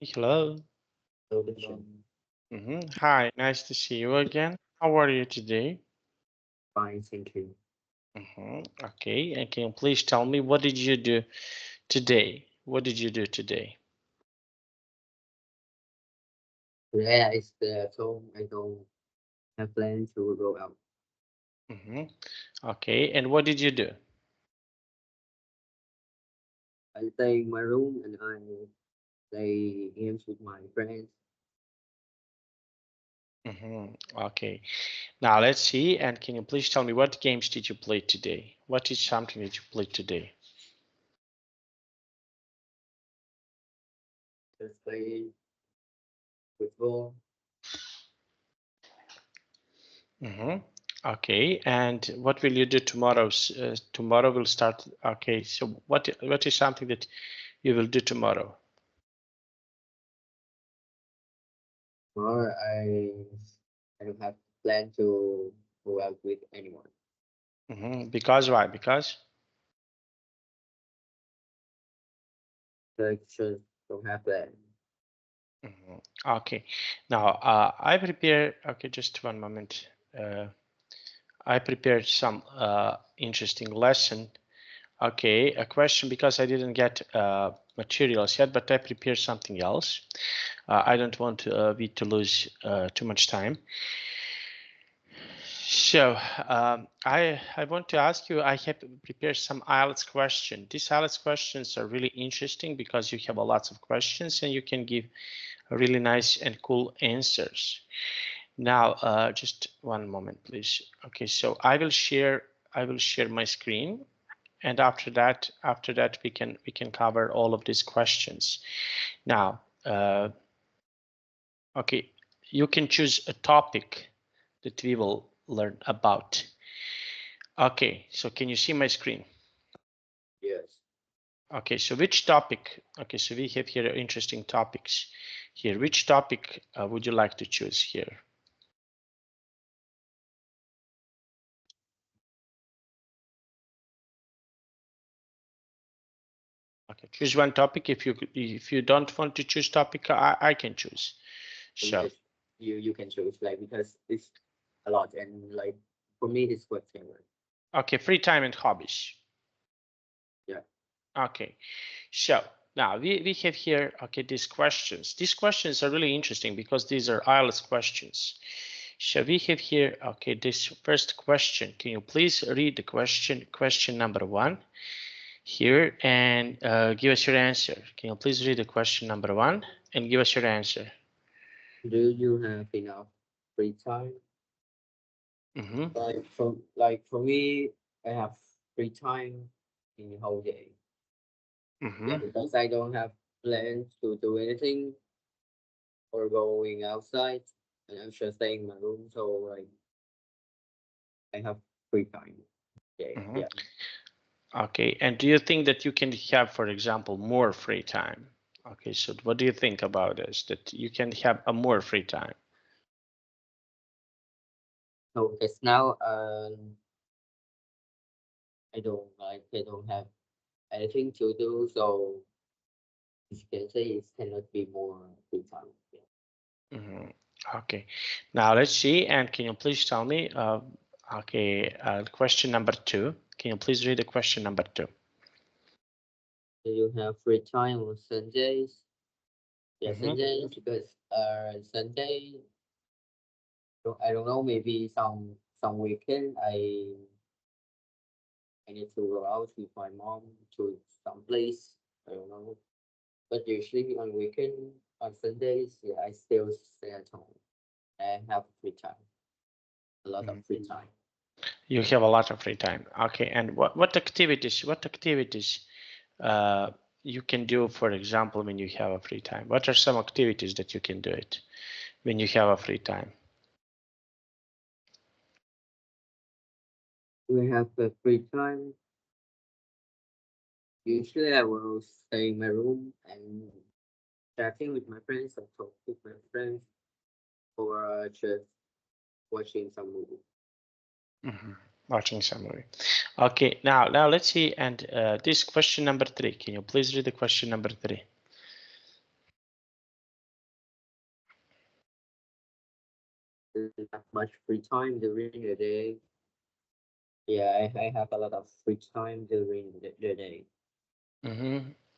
Hello. Hi, nice to see you again. How are you today? Fine, thank you. Okay, and can you please tell me what did you do today? What did you do today? Today I stay at home. I don't have plans to go out. Okay, and what did you do? I stay in my room and I play games with my friends. Okay, now let's see, and can you please tell me what games did you play today? What is something that you played today? Just play football. Okay, and what will you do tomorrow? Tomorrow will start. Okay, so what is something that you will do tomorrow? Or I don't have plan to go out with anyone. Because why? Because I just don't have plan. okay. Now I prepare. Okay, just one moment. I prepared some interesting lesson. Okay, a question because I didn't get materials yet, but I prepared something else. I don't want we to lose too much time. So I want to ask you, I have prepared some IELTS questions. These IELTS questions are really interesting because you have a lots of questions and you can give really nice and cool answers. Now, just one moment, please. Okay, so I will share my screen, and after that we can cover all of these questions. Now, okay, you can choose a topic that we will learn about. Okay, so can you see my screen? Yes. Okay, so which topic? Okay, so we have here interesting topics here. Which topic would you like to choose here? Okay, choose one topic. If you don't want to choose topic, I can choose. So You can choose like because it's a lot and like for me it's whatever. okay, free time and hobbies. Yeah. Okay, so now we have here, okay, these questions. These questions are really interesting because these are IELTS questions. So we have here, okay, this first question. Can you please read the question number 1 here and give us your answer? Can you please read the question number 1 and give us your answer? Do you have enough free time? Like for me, I have free time in the whole day. Yeah, because I don't have plans to do anything or going outside, and I'm just staying in my room. So like I have free time. Yeah, yeah. Okay, and do you think that you can have, for example, more free time? Okay, so what do you think about this? That you can have a more free time? So it's now I don't have anything to do. So as you can say, it cannot be more free time. Okay, now let's see, and can you please tell me, okay, question number 2. Can you please read the question number 2? Do you have free time on Sundays? Yeah, Mhm. Sundays because Sunday. I don't know. Maybe some weekend I need to go out with my mom to some place. I don't know. But usually on weekend on Sundays, yeah, I still stay at home and have free time. A lot of Mhm. free time. You have a lot of free time. Okay, and what activities uh, you can do, for example, when you have a free time? What are some activities that you can do it when you have a free time? We have free time. Usually I will stay in my room and chatting with my friends or talk with my friends or just watching some movie. Watching some movie. Okay, now let's see. And this question number 3. Can you please read the question number 3? have much free time during the day. Yeah, I have a lot of free time during the day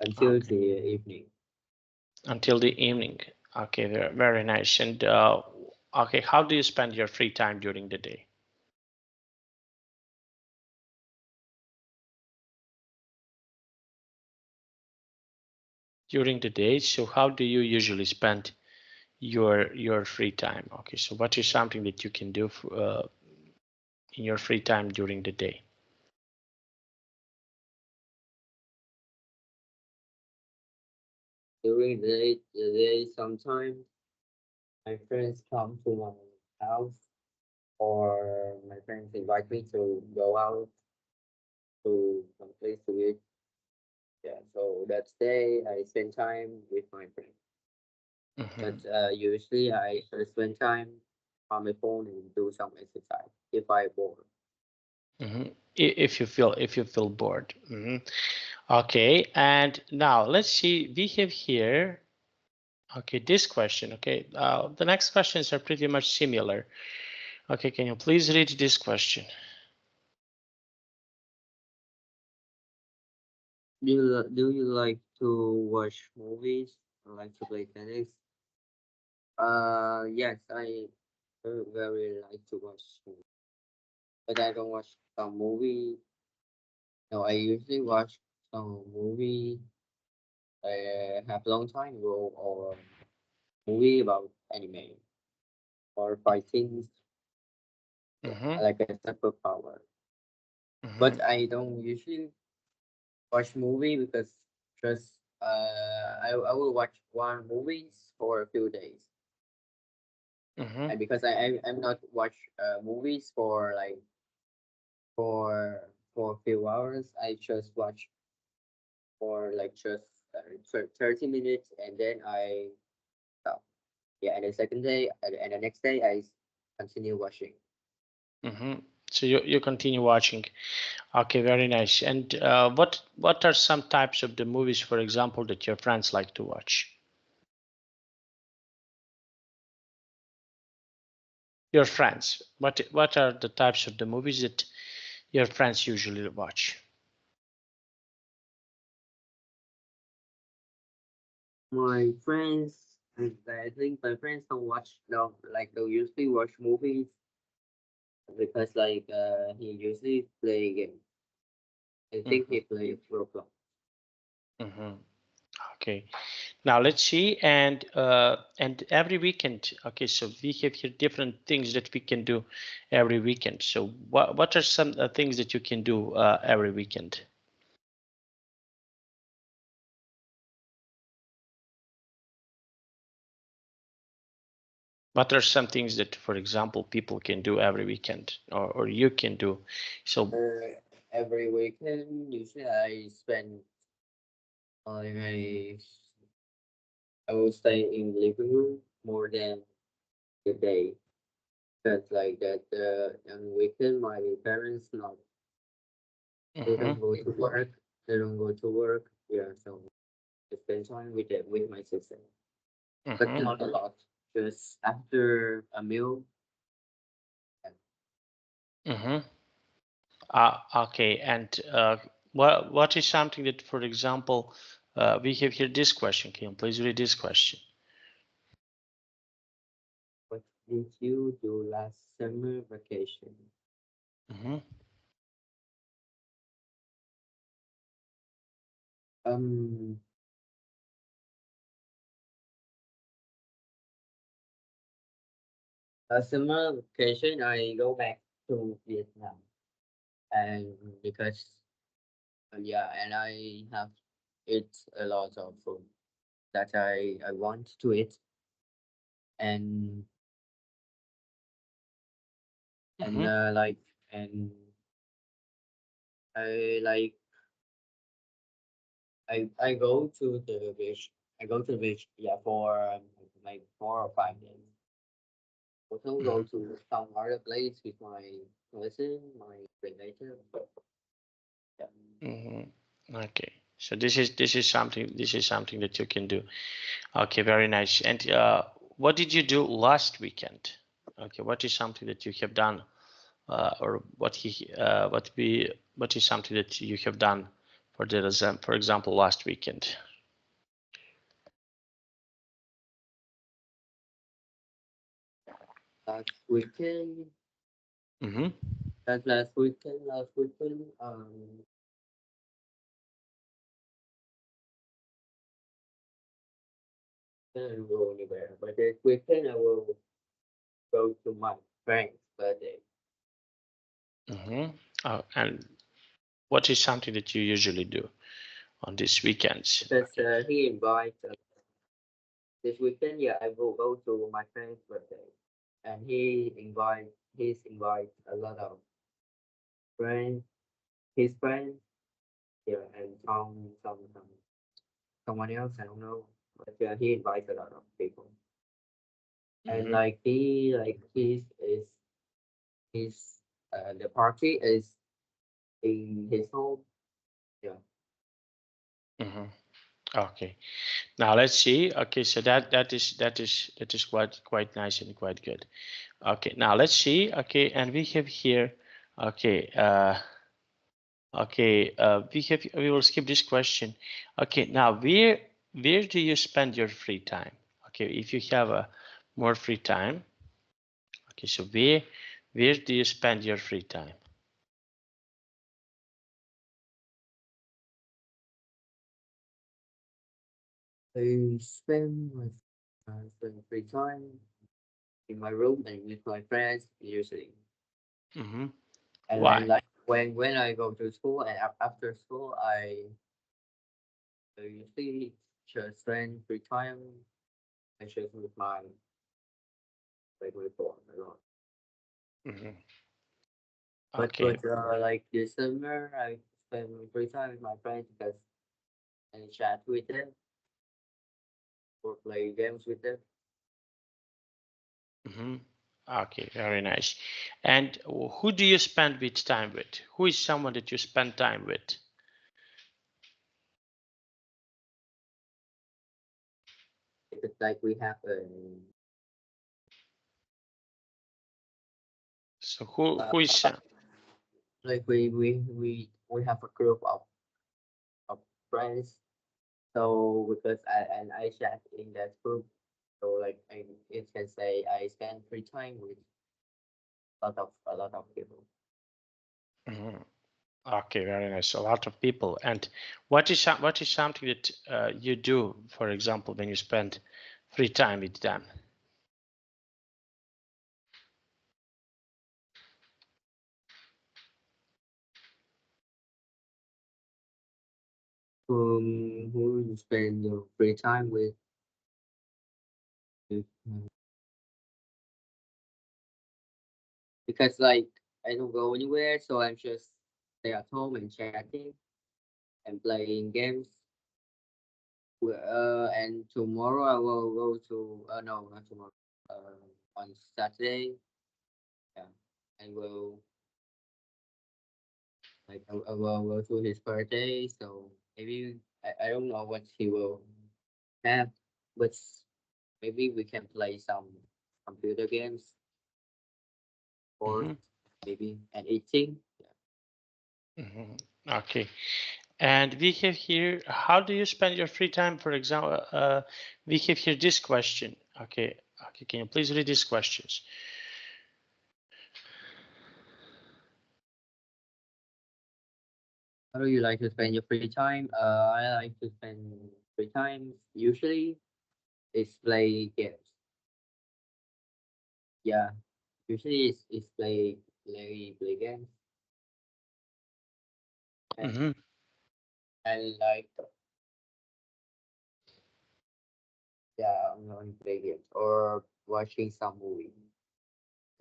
until Okay. the evening. Until the evening. Okay, very, very nice. And okay, how do you spend your free time during the day? During the day, so how do you usually spend your free time? Okay, so what is something that you can do in your free time during the day? During the day, sometimes my friends come to my house, or my friends invite me to go out to some place to eat. Yeah, so that day I spend time with my friends. But usually I spend time on my phone and do some exercise if I bored. If you feel bored. Okay, and now let's see. We have here. Okay, this question. Okay, the next questions are pretty much similar. Okay, can you please read this question? Do you like to watch movies or like to play tennis? Yes, I very like to watch movies, but I don't watch some movie. No, I usually watch some movie I have long time ago, or movie about anime or fighting, Mm-hmm. like a superpower. Mm-hmm. But I don't usually watch movie because just I will watch one movies for a few days, Mm-hmm. and because I'm not watch movies for like for a few hours. I just watch for like just 30 minutes, and then I stop. Yeah, and the second day and the next day I continue watching. Mm-hmm. So you continue watching. Okay, very nice. And what are some types of the movies, for example, that your friends like to watch? Your friends. What are the types of the movies that your friends usually watch? My friends, I think my friends don't watch, no, like they usually watch movies because like he usually play game. I think Mm-hmm. he plays Roblox. Mm-hmm. Okay. Now let's see, and every weekend. Okay, so we have here different things that we can do every weekend. So what are some things that you can do every weekend? What are some things that, for example, people can do every weekend, or you can do? So. Every weekend, usually I spend like I will stay in living room more than the day. Because like that on weekend my parents not they Mm-hmm. don't go to work. They don't go to work. Yeah, so I spend time with them with my sister. But Mm-hmm. not a lot. Just after a meal. Mm-hmm. Okay, and what is something that, for example, we have here this question. Can you please read this question? What did you do last summer vacation? Mm-hmm. Um, last summer vacation I go back to Vietnam, and because yeah, and I have eat a lot of food that I want to eat, and and Mm-hmm. like and I like I go to the beach. I go to the beach, yeah, for like 4 or 5 days. Also go to some other place with my cousin, my relative. Yeah. Mm-hmm. Okay, so this is something that you can do. Okay, very nice. And what did you do last weekend? Okay, what is something that you have done, or what is something that you have done for example, last weekend? Last weekend. That last weekend. I didn't go anywhere, but this weekend I will go to my friend's birthday. And what is something that you usually do on these weekends? Because he invites this weekend. Yeah, I will go to my friend's birthday, and he's invite a lot of friends, his friends. Yeah, and someone else. I don't know, but he invites a lot of people. And like his the party is in his home. Yeah. Okay. Now let's see. Okay, so that is quite nice and quite good. Okay, now let's see. Okay, and we have here. Okay. We will skip this question. Okay, now where do you spend your free time? Okay, if you have a more free time. Okay, so where do you spend your free time? I spend free time in my room and with my friends usually. And Why? then like when I go to school and after school I usually just spend free time and just with my phone a lot. Okay. But like this summer I spend free time with my friends because I chat with them or play games with them. Okay, very nice. And who do you spend with time with? Who is someone that you spend time with? It's like we have a So who is like we have a group of friends. So because I chat in that group, so like it can say I spend free time with a lot of people. Okay, very nice. A lot of people. And what is something that you do, for example, when you spend free time with them? Who you spend your free time with? Because like I don't go anywhere, so I'm just stay at home and chatting and playing games. And tomorrow I will go to no, not tomorrow. On Saturday, yeah, I will I will go to his birthday. So maybe I don't know what he will have, but maybe we can play some computer games or maybe and eating. Okay. And we have here, how do you spend your free time? For example, we have here this question. Okay. Okay. Can you please read these questions? How do you like to spend your free time? I like to spend free time usually is play games. Yeah, usually is play games and and like yeah, I'm going to play games or watching some movie.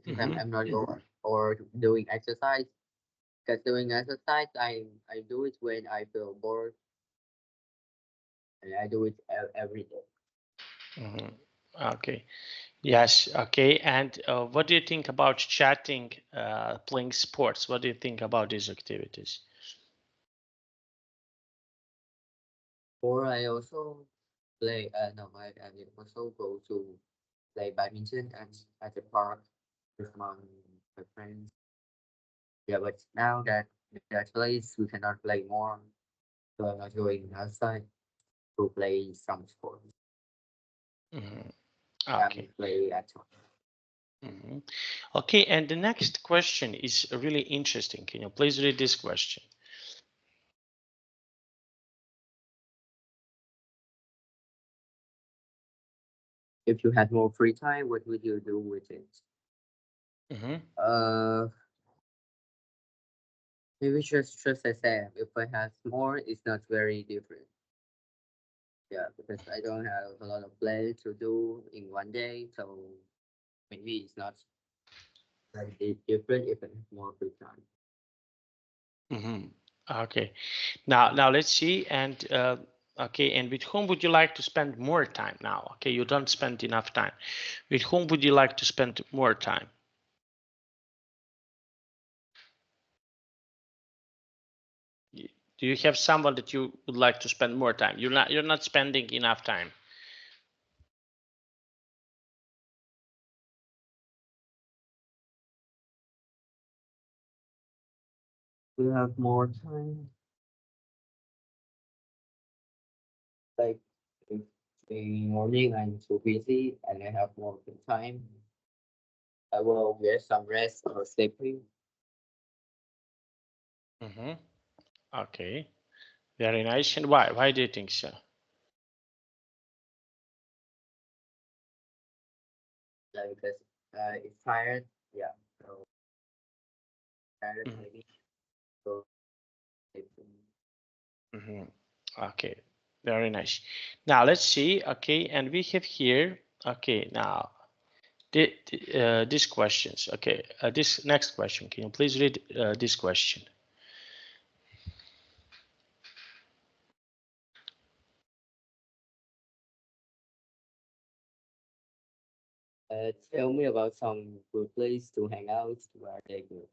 Because I'm not going or doing exercise. Because doing exercise, I do it when I feel bored, and I do it every day. Okay. Yes. Okay. And what do you think about chatting, playing sports? What do you think about these activities? Or I also play. No, I also go to play badminton at the park. with my friends. Yeah, but now that that place we cannot play more, so I'm not going outside to play some sports. I'm Okay. play at home. Okay, and the next question is really interesting. Can you please read this question? If you had more free time, what would you do with it? Uh, maybe just as I said, if I have more, it's not very different. Yeah, because I don't have a lot of play to do in one day, so maybe it's not very different if I have more free time. Okay. Now let's see. And okay, and with whom would you like to spend more time now? Okay, you don't spend enough time. With whom would you like to spend more time? Do you have someone that you would like to spend more time? You're not spending enough time. We have more time. Like if in the morning I'm too busy and I have more free time, I will get some rest or sleeping. Okay, very nice. And why? Why do you think so? Like because it's tired. Yeah, so tired maybe. So sleeping. Okay, very nice. Now let's see. Okay, and we have here. Okay, now these questions. Okay, this next question. Can you please read this question? Tell me about some good place to hang out where they go.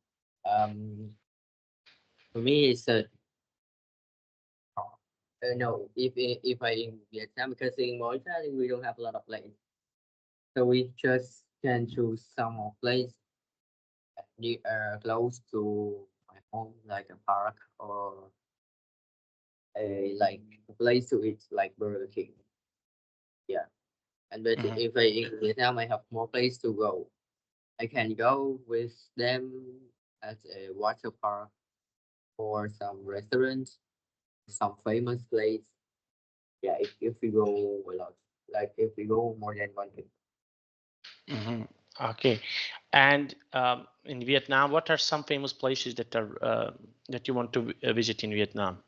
Um, for me, it's no. If I in Vietnam, because in Malta we don't have a lot of place, so we just can choose some of place near close to my home, like a park or a like a place to eat, like Burger King. Yeah, and but if I in Vietnam, I have more place to go. I can go with them at a water park or some restaurants, some famous place. Yeah, if we go a lot, like if we go more than one week. Okay, and in Vietnam, what are some famous places that you want to visit in Vietnam?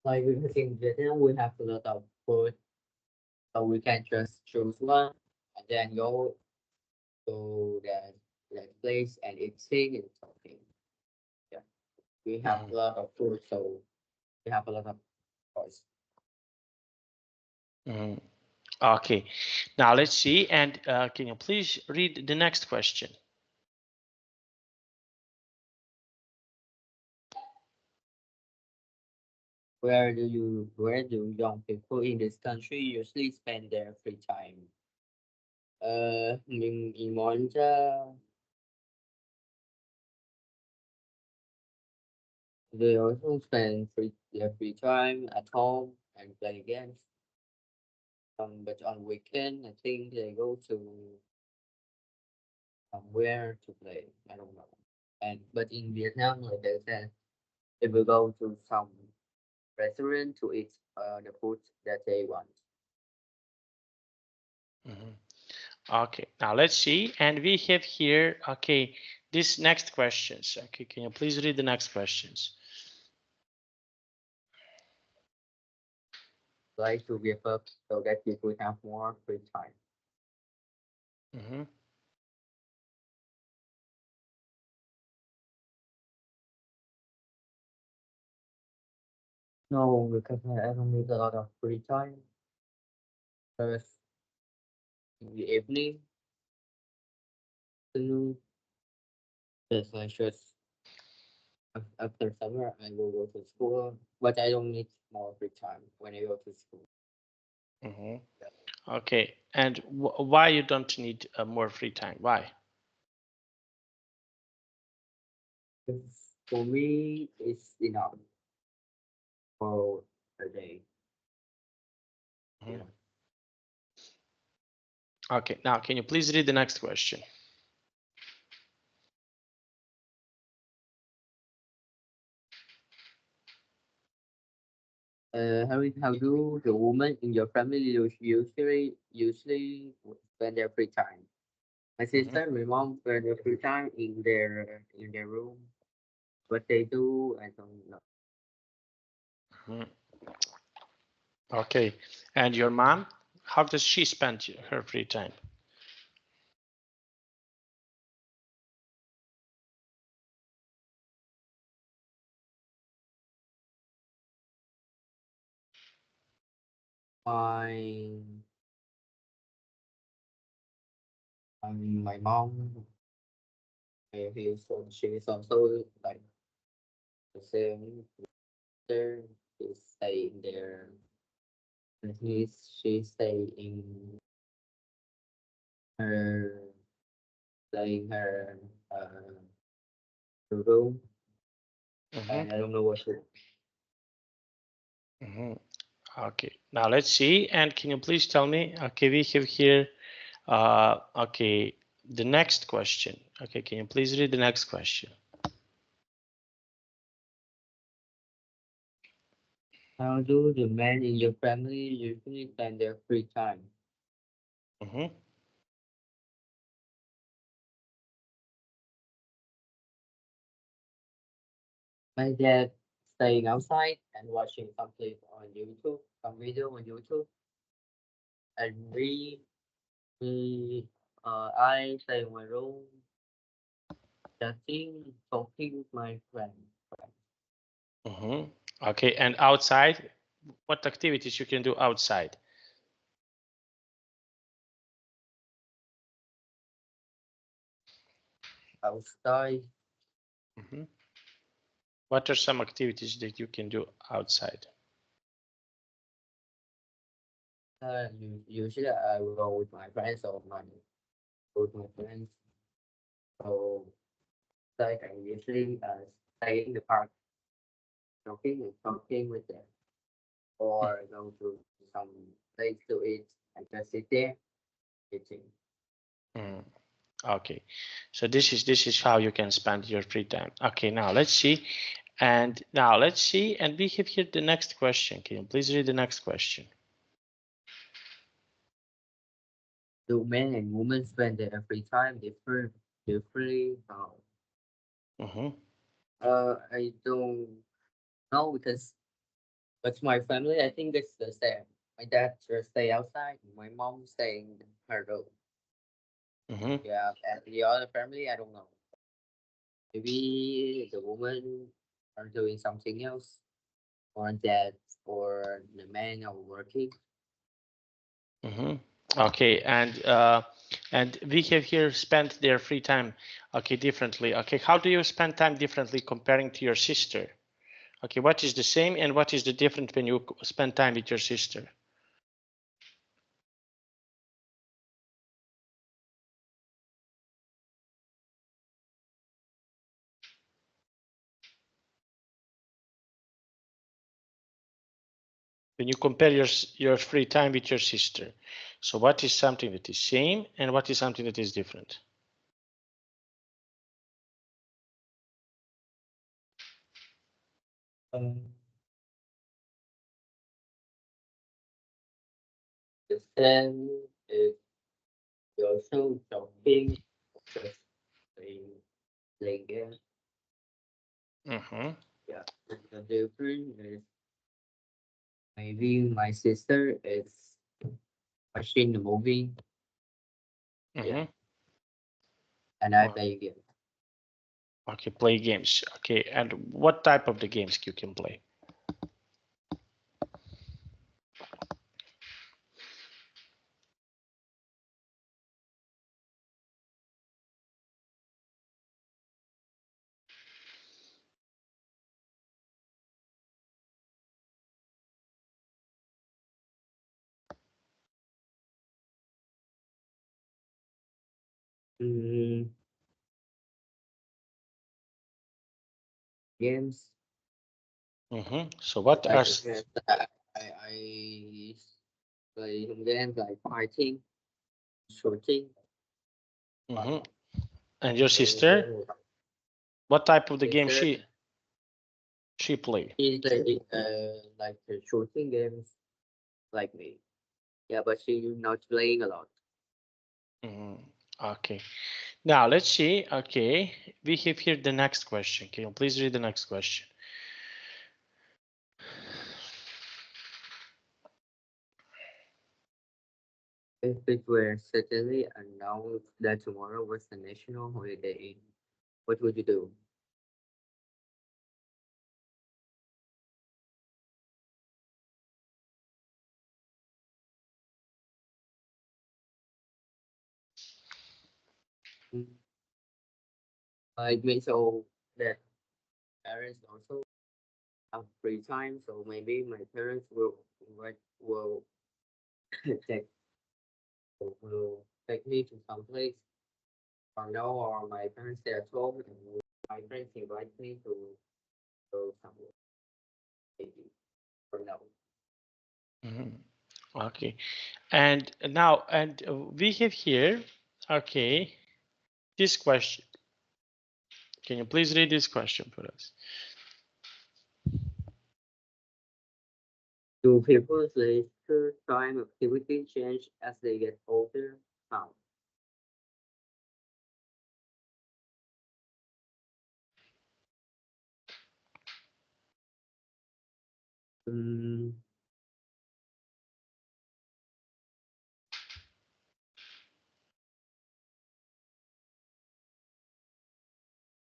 Like because in Vietnam we have a lot of food, so we can just choose one and then go to that place and eating and talking. Yeah, we have a lot of food, so we have a lot of choice. Okay, now let's see. And can you please read the next question? Where do young people in this country usually spend their free time? In Monza, they also spend their free time at home and play games. But on weekend, I think they go to somewhere to play. I don't know. And but in Vietnam, like I said, they will go to some restaurant to eat the food that they want. Okay, now let's see. And we have here, okay, this next questions. Okay, can you please read the next questions? Like to give up so that people have more free time. No, because I don't need a lot of free time. First, in the evening, afternoon, just I just after summer, I will go to school, but I don't need more free time when I go to school. Okay, and why you don't need more free time? Why? For me, it's enough for a day. Yeah. Okay, now can you please read the next question? How do the women in your family usually spend their free time? My sister, my mom spend their free time in their room. What they do, I don't know. Okay, and your mom, how does she spend her free time? My my mom, she's also like the same. There, he's staying there. And she's staying her staying uh her room. And I don't know what to. Okay, now let's see. And can you please tell me? Okay, we have here. Okay, the next question. Okay, can you please read the next question? How do the men in your family usually spend their free time? My dad staying outside and watching some clip on YouTube, some video on YouTube, and I stay in my room, chatting, talking with my friend. Okay, and outside, what activities you can do outside? Outside, What are some activities that you can do outside? usually I will go with my friends or my with my friends. So like I usually stay in the park, talking and talking with them, or go to some place to eat and just sit there eating. Mm, okay, so this is how you can spend your free time. Okay, now let's see. And now let's see, and we have here the next question. Can you please read the next question? Do men and women spend their free time differently? I don't know because what's my family? I think it's the same. My dad just stay outside. My mom stay in her room. Yeah, and the other family, I don't know. Maybe the woman are doing something else, or dad or the men are working. Okay, and we have here spent their free time, okay, differently. Okay, how do you spend time differently comparing to your sister? Okay, what is the same and what is the different when you spend time with your sister? When you compare your free time with your sister, so what is something that is same and what is something that is different? Um, the same is also shopping, just playing, playing games. Yeah, the difference is maybe my sister is watching the movie. Yeah, and I Oh, play games. okay, play games. Okay, and what type of the games you can play? Mm, games. So what are Like I play some games like fighting, shooting. mhm. And your sister? So What type of the game sister, she play? she's like the shooting games like me. Yeah, but she's not playing a lot. Okay. Now let's see. Okay, we have here the next question. Can you please read the next question? If it were suddenly announced that tomorrow was the national holiday, what would you do? Mm, it means so that parents also have free time, so maybe my parents will take will take me to some place or no, or my parents stay at home and my friends invite me to go somewhere maybe or no. Okay, and now we have here. Okay, this question. Can you please read this question for us? Do people's leisure time activity change as they get older? How? Mm,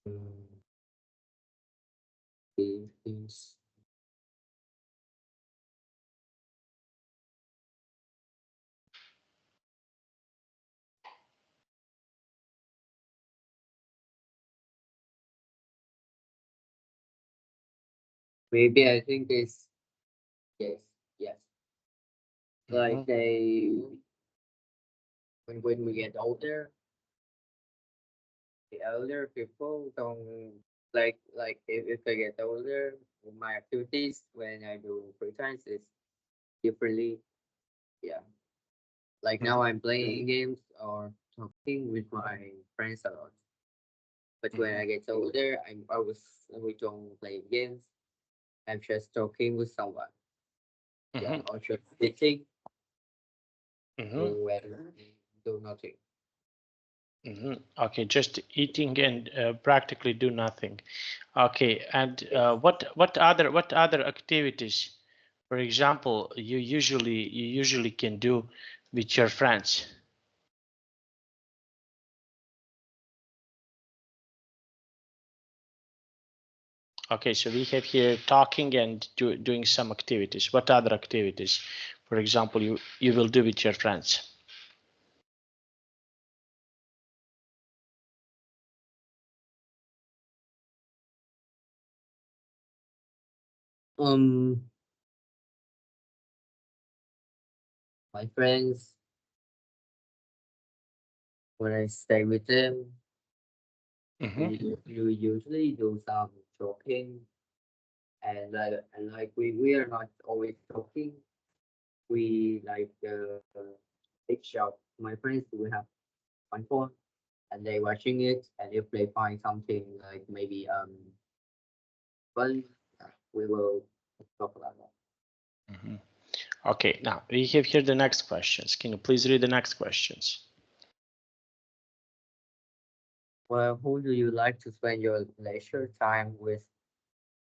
mm, is maybe I think it's yes, yes. Like Mhm, they when we get older, the elder people don't if I get older, my activities when I do free times is differently. Yeah. Like now mhm, I'm playing games or talking with my friends a lot. But when mhm, I get older, we don't play games. I'm just talking with someone. Yeah, mhm, or just sitting mhm, when do nothing. mhm. Okay, just eating and practically do nothing. Okay, and Yes. what other activities, for example, you usually can do with your friends? Okay, so we have here talking and doing some activities. What other activities, for example, you will do with your friends? Um, my friends, when I stay with them, Mm-hmm, you usually do some talking and like we are not always talking. We like take shot. My friends we have one phone and they watching it and if they find something like maybe fun, we will talk about that. mm-hmm. Okay, now we have here the next questions. Can you please read the next questions? Well, who do you like to spend your leisure time with?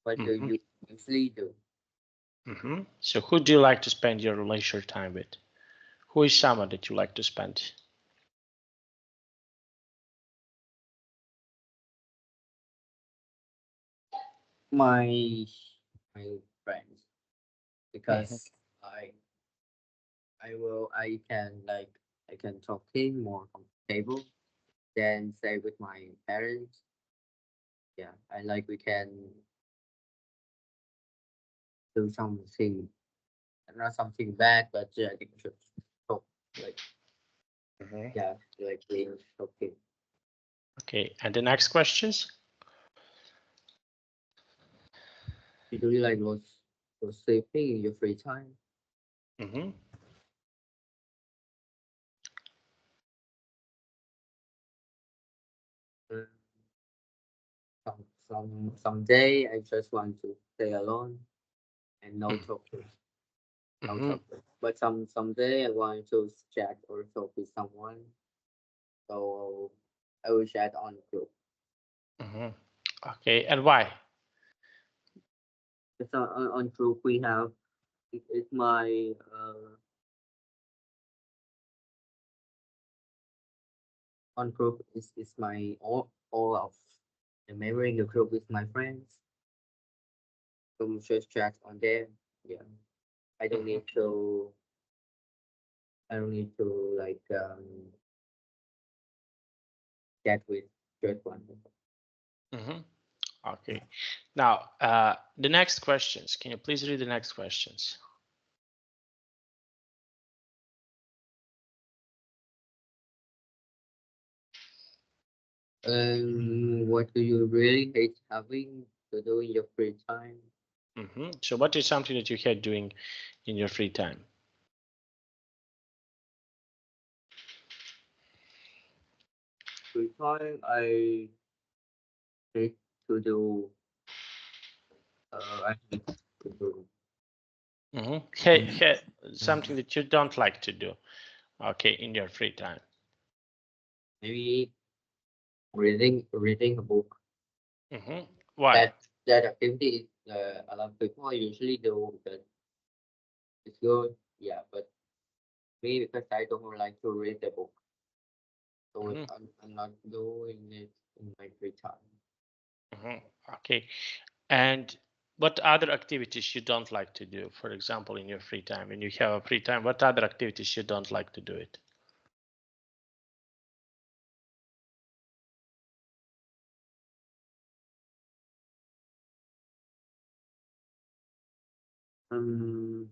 What do Mm-hmm, you usually do? mm-hmm. So who do you like to spend your leisure time with? Who is someone that you like to spend? My friends Mm-hmm, because I I can talking more comfortable than say with my parents. Yeah, and like we can do something not something bad, but yeah, I think just talk like Yeah, like playing shopping. Okay, and the next questions? You do you like go sleeping in your free time? Mm-hmm. Mm, someday I just want to stay alone and no talking, no Mm-hmm. talking. But someday I want to chat or talk with someone, so I will chat on group. Mm-hmm. Okay, and why? It's on group we have. It's my on group is my all of the memory in the group with my friends. So just chat on there. Yeah, I don't Mm-hmm. need to. I don't need to like chat with just one. Mm-hmm. Okay. Now, the next questions. Can you please read the next questions? What do you really hate having to do in your free time? Mm-hmm. So, what is something that you hate doing in your free time? Free time, I hate to do. I hate to do. Mm-hmm. Hey, Mm, hey, something that you don't like to do. Okay, in your free time. Maybe reading a book. Mm-hmm. Why? That activity is a lot of people usually do. That it's good. Yeah, but me because I don't like to read the book, so Mm-hmm. I'm not doing it in my free time. Mm-hmm. Okay. And what other activities you don't like to do? For example, in your free time, when you have a free time, what other activities you don't like to do it? Um,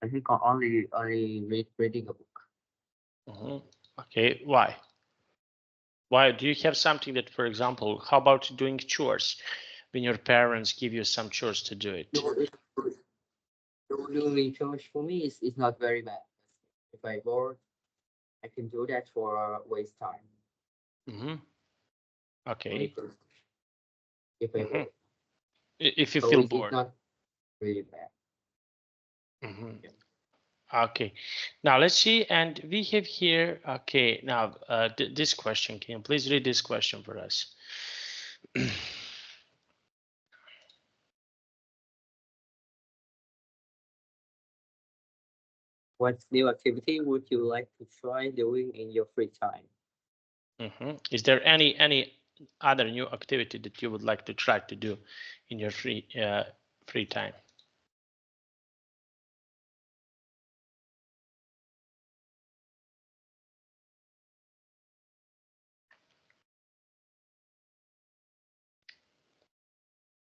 I think I only reading a book. Mm-hmm. Okay. Why? Why do you have something that, for example, how about doing chores when your parents give you some chores to do it? No, doing chores for me is not very bad. If I bored, I can do that for waste time. Mm-hmm. For me Okay. personally, if I Mm-hmm. bored, If you so feel it's bored. not really bad. Mm-hmm. Yeah. Okay. Now let's see. And we have here. Okay. Now this question. Can you please read this question for us? What new activity would you like to try doing in your free time? Mm-hmm. Is there any other new activity that you would like to try to do in your free time?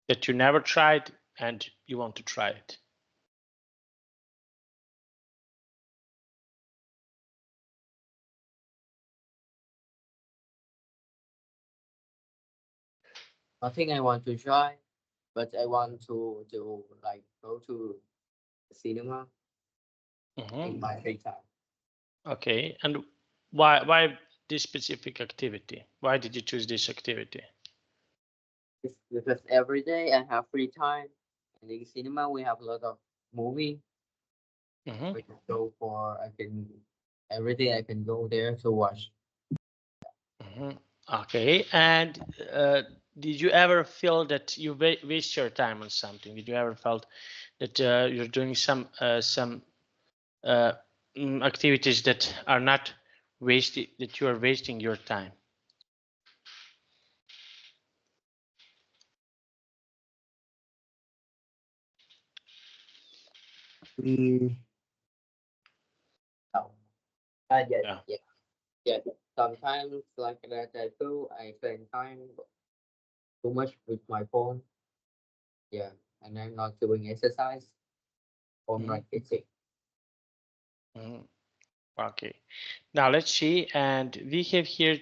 That you never tried and you want to try it? Nothing I want to try, but I want to like go to the cinema in Mm-hmm. my free time. Okay. And why this specific activity? Why did you choose this activity? It's because every day I have free time, and in cinema we have a lot of movie. Mm-hmm. We can go for I can every day I can go there to watch. Mm-hmm. Okay. And did you ever feel that you waste your time on something? Did you ever felt that you're doing some uh, activities that are not wasted, that you are wasting your time? Mm, no. Yeah, Yeah. yeah, yeah. Sometimes like that I do. I spend time too much with my phone. Yeah, and I'm not doing exercise. Phone Mm-hmm. like it's it. Mhm. Okay. Now let's see, and we have here.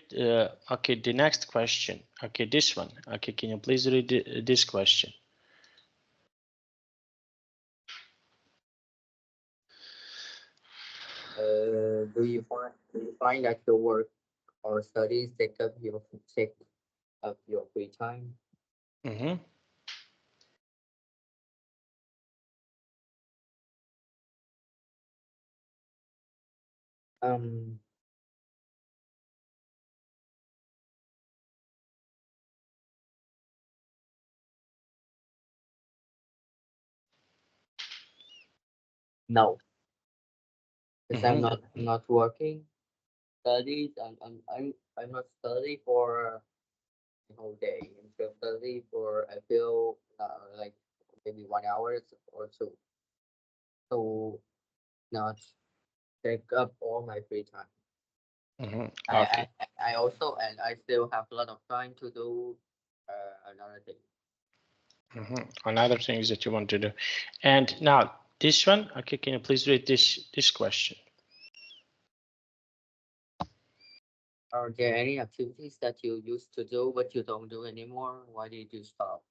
Okay, the next question. Okay, this one. Okay, can you please read this question? Do you find that your work or studies take up your free time? Mm-hmm. Um, no, because I'm Mm-hmm. not working. Studies, I'm not study for the whole day. I'm still study for I feel like maybe 1 hour or two. So not take up all my free time. Mm-hmm. I I, Okay. I also and I still have a lot of time to do another thing. Mm-hmm. Another things that you want to do, and now this one. Okay, can you please read this question? Are there any activities that you used to do but you don't do anymore? Why did you stop?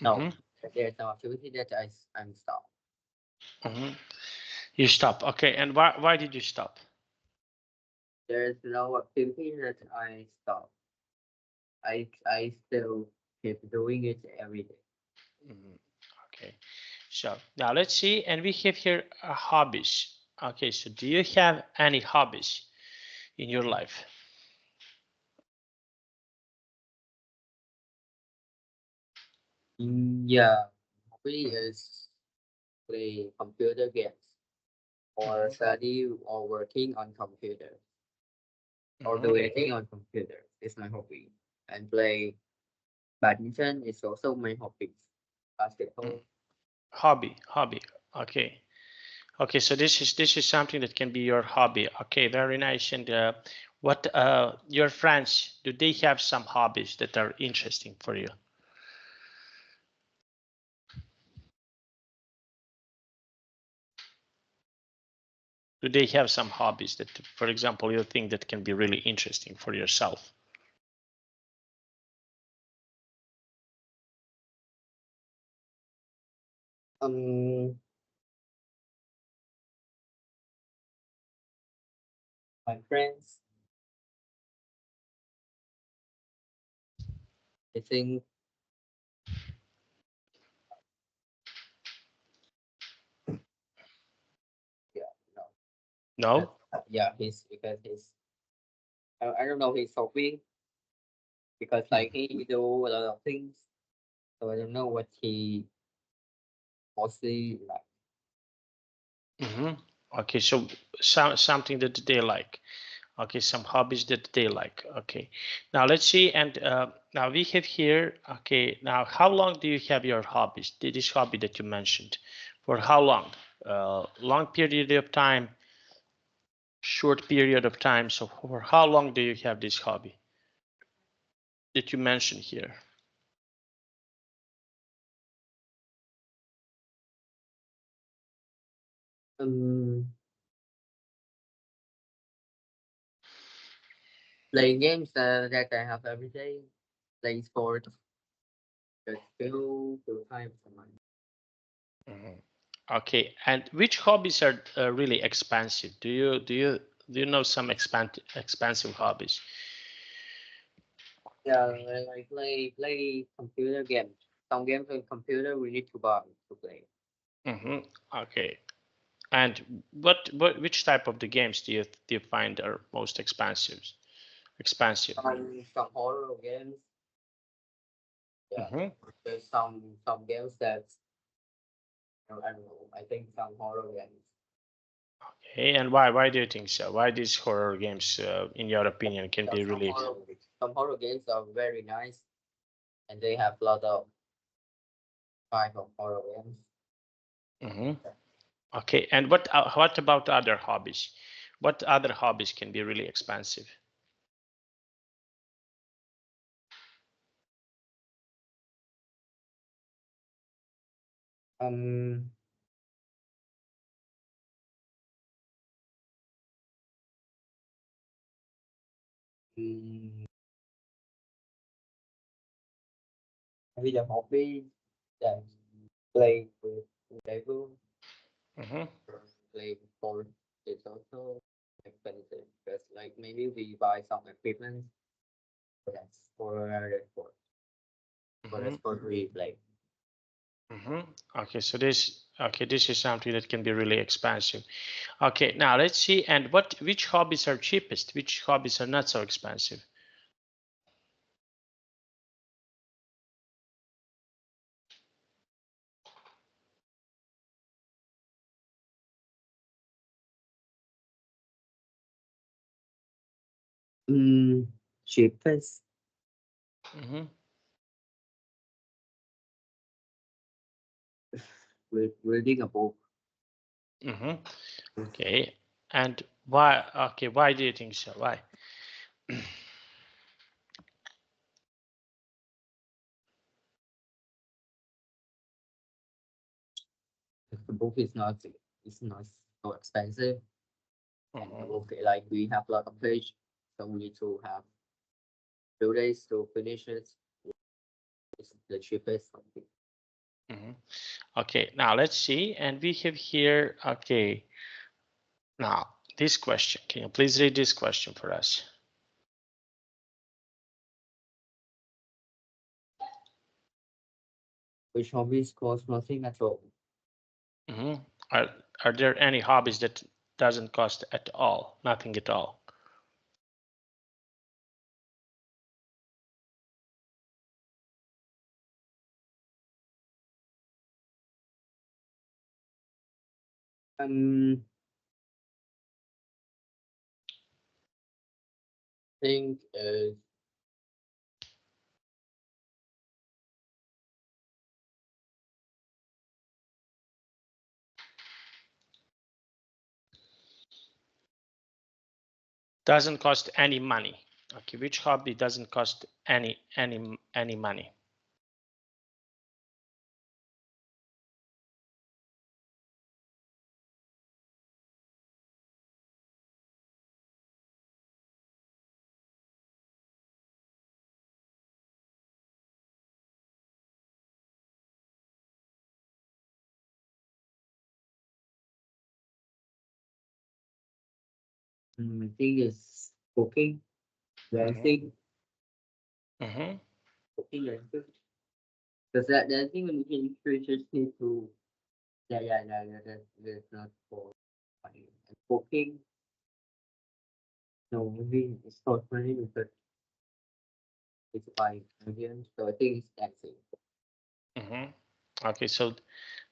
No, Mm-hmm. there's no activity that I'm stopped. Mm-hmm. You stop. Okay, and why did you stop? There's no activity that I stop. I still keep doing it every day. Mhm. Okay, so now let's see, and we have here hobbies. Okay, so do you have any hobbies in your life? Yeah, hobby is play computer games or Mhm. study or working on computer or do Mhm. anything on computer. It's my hobby. And play badminton is also my hobby. Mm. Basketball. Hobby. Okay. Okay, so this is something that can be your hobby. Okay, very nice. And what your friends, do they have some hobbies that are interesting for you? Do they have some hobbies that, for example, you think that can be really interesting for yourself? Um, my friends, I think, yeah, no, because, No? yeah, he's because I don't know his hobby because like Mhm. he do a lot of things, so I don't know what he mostly like. Mhm. Okay, so something that they like. Okay, some hobbies that they like. Okay, now let's see. And now we have here. Okay, now how long do you have your hobbies? This hobby that you mentioned, for how long? Long period of time, short period of time. So for how long do you have this hobby that you mentioned here? Um, Playing games that I have every day, play sport, just fill time for my. Mhm. Okay, and which hobbies are really expensive? Do you know some expensive hobbies? Yeah, I like play computer games. Some games on computer we need to buy to play. Mm-hmm. Okay. And what which type of the games do you find are most expensive? Expensive. Some horror games. Yeah, Mm-hmm. there's some games that I don't know. I think some horror games. Okay, and why do you think so? Why these horror games, in your opinion, can Yeah, be really? some horror games are very nice, and they have a lot of type of horror games. Mm-hmm. Okay, and what about other hobbies? What other hobbies can be really expensive? Um, maybe the hobby that play with Lego or play with sports is also expensive. Because like maybe we buy some equipment for the sport we play. Okay, so this is something that can be really expensive. Okay, now let's see. And which hobbies are cheapest? Which hobbies are not so expensive? Cheapest. Reading a book. Okay, and why? Okay, why do you think so? Why? The book is not so expensive. Okay, like we have a lot of page, so we need to have 2 days to finish it. It's the cheapest. Okay, now let's see. And we have here, okay, now this question. Can you please read this question for us? Which hobbies cost nothing at all? Are there any hobbies that doesn't cost at all, nothing at all? Think Doesn't cost any money. Okay, which hobby doesn't cost any money? I think it's cooking, dancing, cooking, dancing. Because that dancing when you just need to that's not for money. And cooking, no, maybe it's not money because it's by ingredients. So I think it's dancing. Okay, so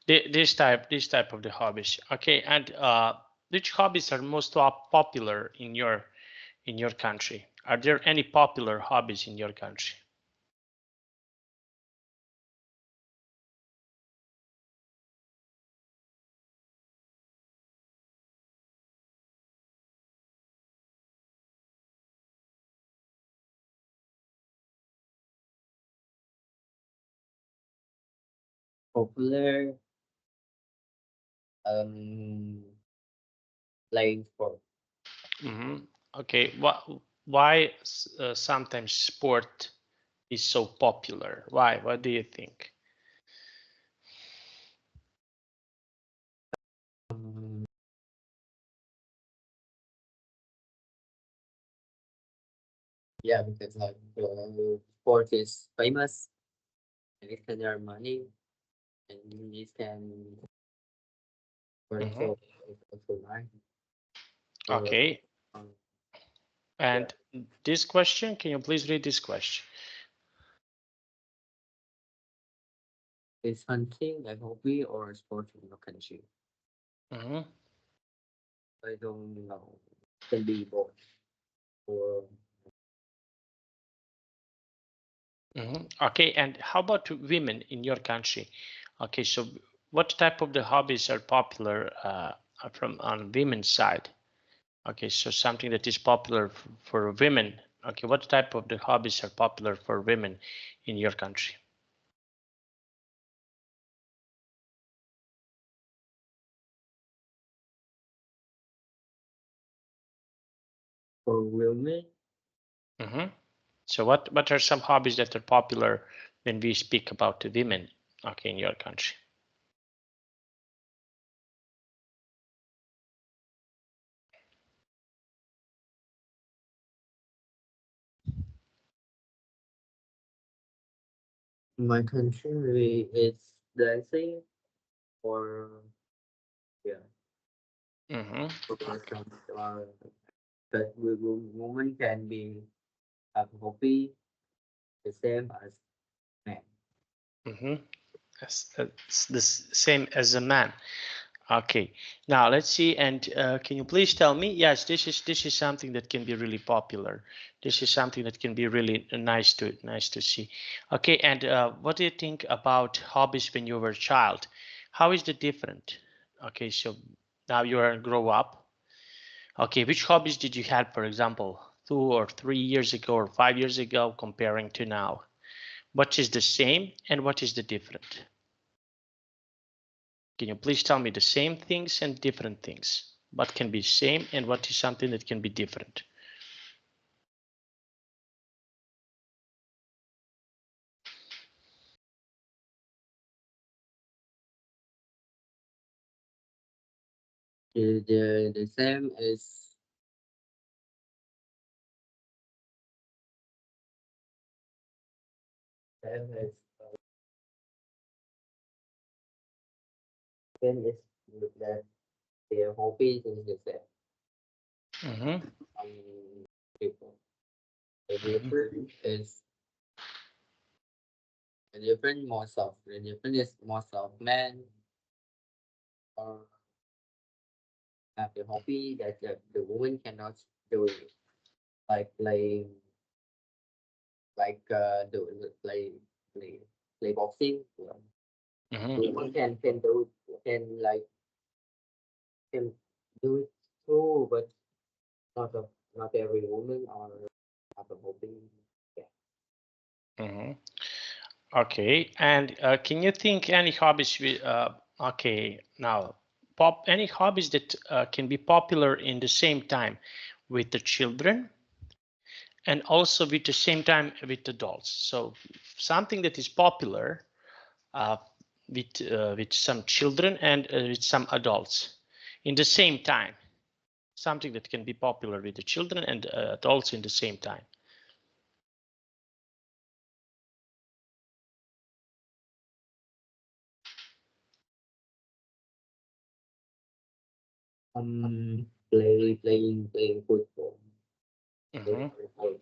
this type of the hobbies. Okay, and which hobbies are most popular in your country? Are there any popular hobbies in your country? Popular um playing sport. Okay, why sometimes sport is so popular? Why? What do you think? Yeah, because like sport is famous and it can earn money and it can Mhm. also nice. So, Okay, um, yeah. and this question, can you please read this question? Is hunting a hobby or a sport in your country? I don't know. Can be both. Or Okay, and how about women in your country? Okay, so what type of the hobbies are popular from on women's side? Okay, so something that is popular for women. Okay, what type of the hobbies are popular for women in your country? for women, So what are some hobbies that are popular when we speak about the women, okay, in your country? My country is dancing or yeah. Okay. But women can be have hobby the same as men. It's the same as a man. Okay, now let's see. And can you please tell me? Yes, this is something that can be really popular. This is something that can be really nice to see. Okay, and what do you think about hobbies when you were a child? How is it different? Okay, so now you are grow up. Okay, which hobbies did you have, for example, 2 or 3 years ago or 5 years ago, comparing to now? What is the same and what is the different? Can you please tell me the same things and different things? What can be same and what is something that can be different? The same as same is that their hobbies is the same. People. The Mhm. difference is the difference is most of men or have the hobby that the woman cannot do it. Like playing play play boxing. The woman can do can do it too, but not a, not every woman or have a hobby. Yeah. Mhm. Okay, and can you think any hobbies? Okay, now any hobbies that can be popular in the same time with the children and also with the same time with adults. So something that is popular uh, with some children and with some adults in the same time. Something that can be popular with the children and adults in the same time. Playing football. Playing Mm-hmm. football.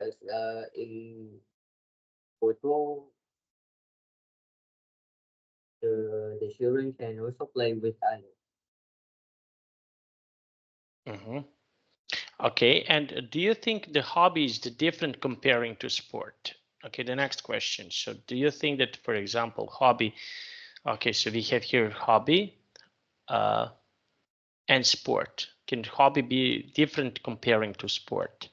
As in football, the children can also play with others. Mm-hmm. Okay, and do you think the hobby is the different comparing to sport? Okay, the next question. So do you think that, for example, hobby, okay, so we have here hobby uh, and sport. Can hobby be different comparing to sport?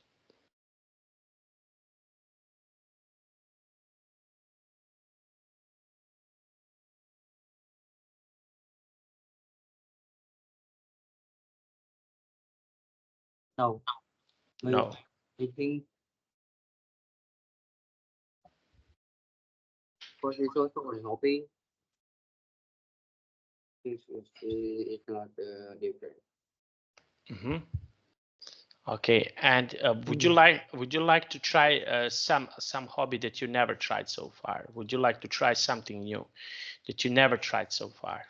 No, I No. I think because it's also a hobby, it's not different. Mm-hmm. Okay, and Mm. would you like to try some hobby that you never tried so far? Would you like to try something new that you never tried so far?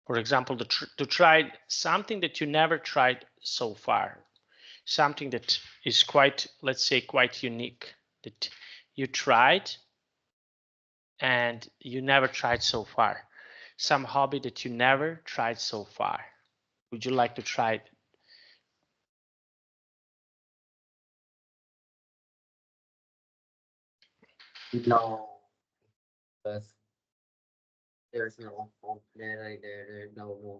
For example, to try something that you never tried so far, something that is quite, let's say, quite unique that you tried and you never tried so far. Some hobby that you never tried so far. Would you like to try it? No, because there's no more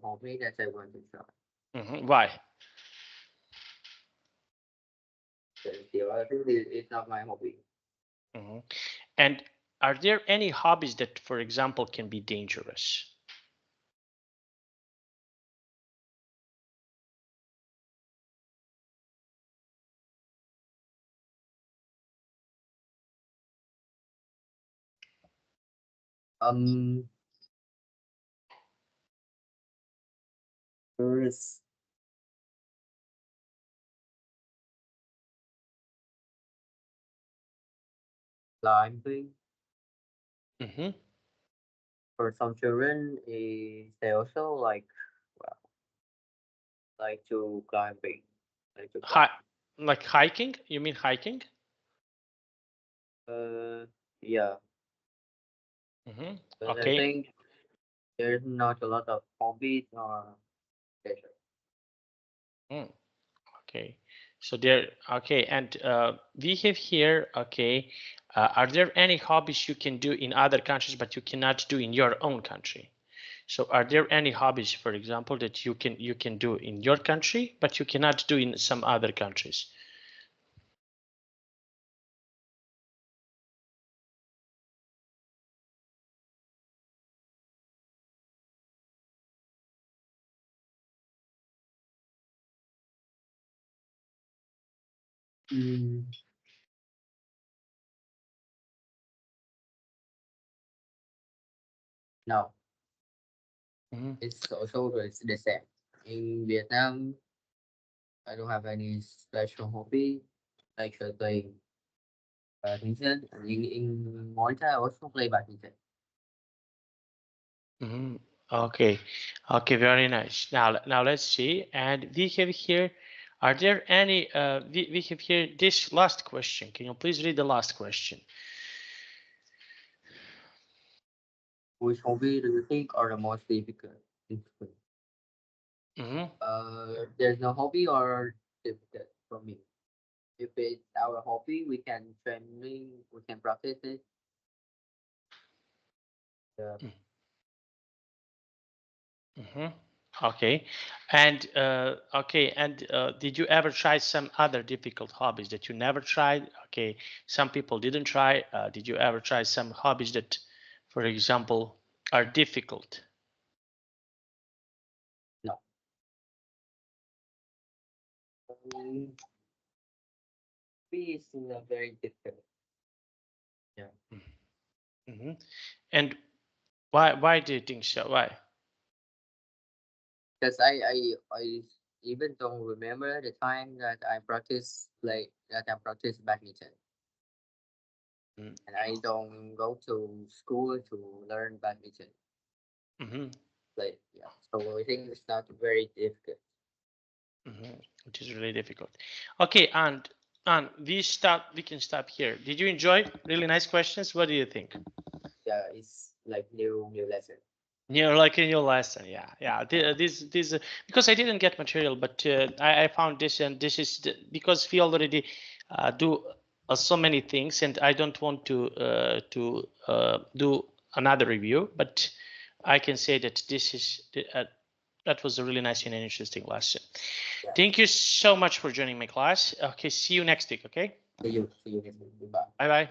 hobby that I want to try. Why? The other thing is it's not my hobby. Mhm. And are there any hobbies that, for example, can be dangerous? First, climbing. Mm-hmm. For some children, they also well, like to climbing, like to climb. Like hiking? You mean hiking? Yeah, Mm-hmm. but I Okay. think there's not a lot of hobbies or pleasure. Mm. Okay. So there. Okay, and we have here. Okay, are there any hobbies you can do in other countries but you cannot do in your own country? So are there any hobbies, for example, that you can do in your country but you cannot do in some other countries? Mm, no, Mm-hmm. it's also it's the same. In Vietnam, I don't have any special hobby like playing badminton. And in Malta, I also play badminton. Mm-hmm. Okay. Okay, very nice. Now let's see. And we have here, are there any, we have here this last question. Can you please read the last question? Which hobby do you think are the most difficult? Mm-hmm. There's no hobby or difficult for me. If it's our hobby, we can training, we can practice it. Uh, Mm-hmm. Okay. And okay, and did you ever try some other difficult hobbies that you never tried? Okay, some people didn't try. Did you ever try some hobbies that, for example, are difficult? no. Hobby is very difficult. Yeah. Mm-hmm. And why do you think so? Why? Because I even don't remember the time that I practice badminton, and I don't go to school to learn badminton. Mm-hmm. Like yeah, so I think it's not very difficult. Mm-hmm. Which is really difficult. Okay, and we can stop here. Did you enjoy? Really nice questions. What do you think? Yeah, it's like new lesson. Like in your lesson, yeah. This because I didn't get material, but I found this, and this is because we already do so many things, and I don't want to do another review. But I can say that this is that was a really nice and interesting lesson. Yeah. Thank you so much for joining my class. Okay, see you next week. Okay, See you next week. Goodbye. bye bye.